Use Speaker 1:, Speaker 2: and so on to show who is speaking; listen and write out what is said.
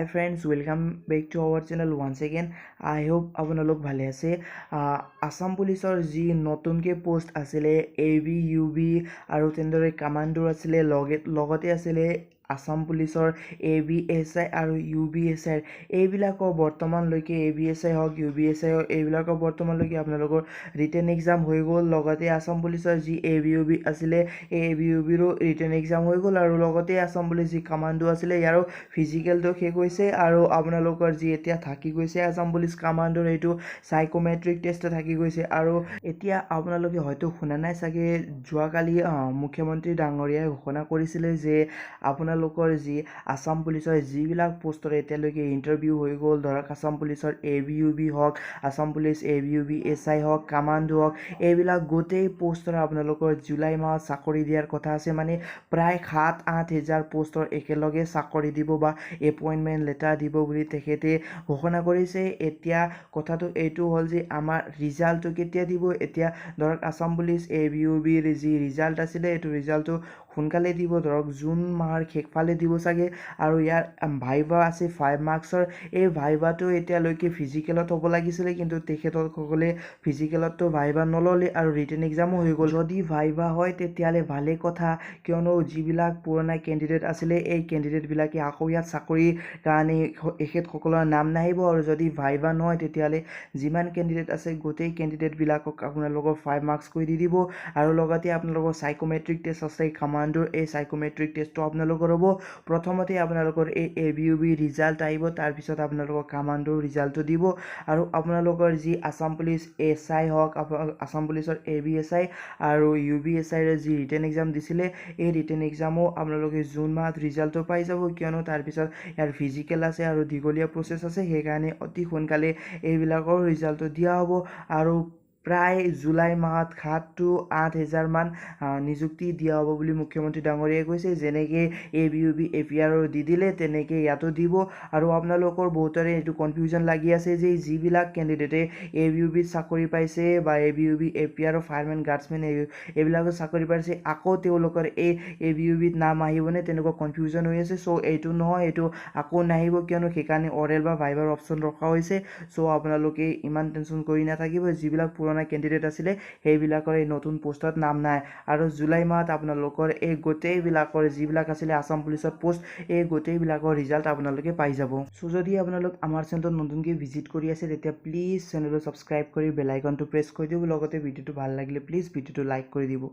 Speaker 1: Hi friends, welcome back to our channel once again. I hope আপোনালোক ভালে আছে। আসাম পুলিচৰ যি নতুনকৈ পোষ্ট আছিলে AB UB আৰু তেনেদৰে কমাণ্ডোৰ আছিলে লগতে আছিলে আসাম পুলিচৰ ABSI আৰু UBSI এইবিলাকৰ বৰ্তমানলৈকে ABSI হওক UBSI হওক এইবিলাকৰ বৰ্তমানলৈকে আপোনালোকৰ ৰিটেন এক্সাম হৈ গ'ল। লগতে আসাম পুলিচৰ যি ABUB আছিলে এই ABUBৰো ৰিটেন এক্সাম হৈ গ'ল আৰু লগতে আসাম পুলিচ যি কমাণ্ডো আছিলে ইয়াৰো ফিজিকেলটো শেষ হৈছে আৰু আপোনালোকৰ যি এতিয়া থাকি গৈছে আসাম পুলিচ কমাণ্ডোৰ এইটো সাইকোমেট্ৰিক টেষ্ট থাকি গৈছে। আৰু এতিয়া আপোনালোকে হয়তো শুনা নাই চাগে, যোৱাকালি মুখ্যমন্ত্ৰী ডাঙৰীয়াই ঘোষণা কৰিছিলে যে আপোনালোকৰ যি আসাম পুলিচৰ যিবিলাক পোষ্টৰ এতিয়ালৈকে ইণ্টাৰভিউ হৈ গ'ল, ধৰক আসাম পুলিচৰ ABUB হওক, আসাম পুলিচ ABUB SI হওক, কমাণ্ডো হওক, এইবিলাক গোটেই পোষ্টৰ আপোনালোকৰ জুলাই মাহত চাকৰি দিয়াৰ কথা আছে। মানে প্ৰায় 7-8 হাজাৰ পোষ্টৰ একেলগে চাকৰি দিব বা এপইণ্টমেণ্ট লেটাৰ দিব বুলি তেখেতে ঘোষণা কৰিছে। এতিয়া কথাটো এইটো হ'ল যে আমাৰ ৰিজাল্টটো কেতিয়া দিব। এতিয়া ধৰক আসাম পুলিচ ABUBৰ যি ৰিজাল্ট আছিলে এইটো ৰিজাল্টটো সোনকালে দিব, ধৰক জুন মাহৰ শেষফালে দিব চাগে। আৰু ইয়াৰ ভাইভা আছে 5 মাৰ্কছৰ। এই ভাইভাটো এতিয়ালৈকে ফিজিকেলত হ'ব লাগিছিলে, কিন্তু তেখেতসকলে ফিজিকেলততো ভাইভা নল'লে আৰু ৰিটেন এক্সামো হৈ গ'ল। যদি ভাইভা হয় তেতিয়াহ'লে ভালেই কথা, কিয়নো যিবিলাক পুৰণা কেণ্ডিডেট আছিলে এই কেণ্ডিডেটবিলাকে আকৌ ইয়াত চাকৰিৰ কাৰণে এখেতসকলৰ নাম নাহিব। আৰু যদি ভাইভা নহয় তেতিয়াহ'লে যিমান কেণ্ডিডেট আছে গোটেই কেণ্ডিডেটবিলাকক আপোনালোকৰ 5 মাৰ্কছ কৰি দি দিব। আৰু লগতে আপোনালোকৰ সাইকোমেট্ৰিক টেষ্ট আছে কমাণ্ডোৰ, এই সাইকোমেট্ৰিক টেষ্টটো আপোনালোকৰ হ'ব। প্ৰথমতে আপোনালোকৰ এই ABUB ৰিজাল্ট আহিব, তাৰপিছত আপোনালোকৰ কমাণ্ডোৰ ৰিজাল্টটো দিব। আৰু আপোনালোকৰ যি আসাম পুলিচ SI হওক, আসাম পুলিচৰ ABSI আৰু UBSIৰ যি ৰিটেন এক্সাম দিছিলে এই ৰিটেন এক্সামো আপোনালোকে জুন মাহত ৰিজাল্টটো পাই যাব, কিয়নো তাৰপিছত ইয়াৰ ফিজিকেল আছে আৰু দীঘলীয়া প্ৰচেছ আছে। সেইকাৰণে অতি সোনকালে এইবিলাকৰ ৰিজাল্টটো দিয়া হ'ব। আৰু প্ৰায় জুলাই মাহত 7-8 হাজাৰমান নিযুক্তি দিয়া হ'ব বুলি মুখ্যমন্ত্ৰী ডাঙৰীয়াই কৈছে। যেনেকৈ ABUB APRৰ দি দিলে তেনেকৈ ইয়াতো দিব। আৰু আপোনালোকৰ বহুতৰে এইটো কনফিউজন লাগি আছে যে যিবিলাক কেণ্ডিডেটে ABUBত চাকৰি পাইছে বা ABUB APRৰ ফায়াৰমেন গাৰ্ডছমেন এইবিলাকত চাকৰি পাইছে, আকৌ তেওঁলোকৰ এই ABUBত নাম আহিবনে তেনেকুৱা কনফিউজন হৈ আছে। চ' এইটো নহয়, এইটো আকৌ নাহিব, কিয়নো সেইকাৰণে অৰেল বা ভাইভাৰ অপশ্যন ৰখা হৈছে। চ' আপোনালোকে ইমান টেনশ্যন কৰি নাথাকিব, যিবিলাক পুৰণা কেণ্ডিডেট আছিলে সেইবিলাকৰ এই নতুন পোষ্টত নাম নাই। আৰু জুলাই মাহত আপোনালোকৰ এই গোটেইবিলাকৰ যিবিলাক আছিলে আসাম পুলিচৰ পোষ্ট এই গোটেইবিলাকৰ ৰিজাল্ট আপোনালোকে পাই যাব। চ' যদি আপোনালোক আমাৰ চেনেলটো নতুনকৈ ভিজিট কৰি আছে তেতিয়া প্লিজ চেনেলটো ছাবস্ক্ৰাইব কৰি বেল আইকনটো প্ৰেছ কৰি দিব। লগতে ভিডিঅ'টো ভাল লাগিলে প্লিজ ভিডিঅ'টো লাইক কৰি দিব।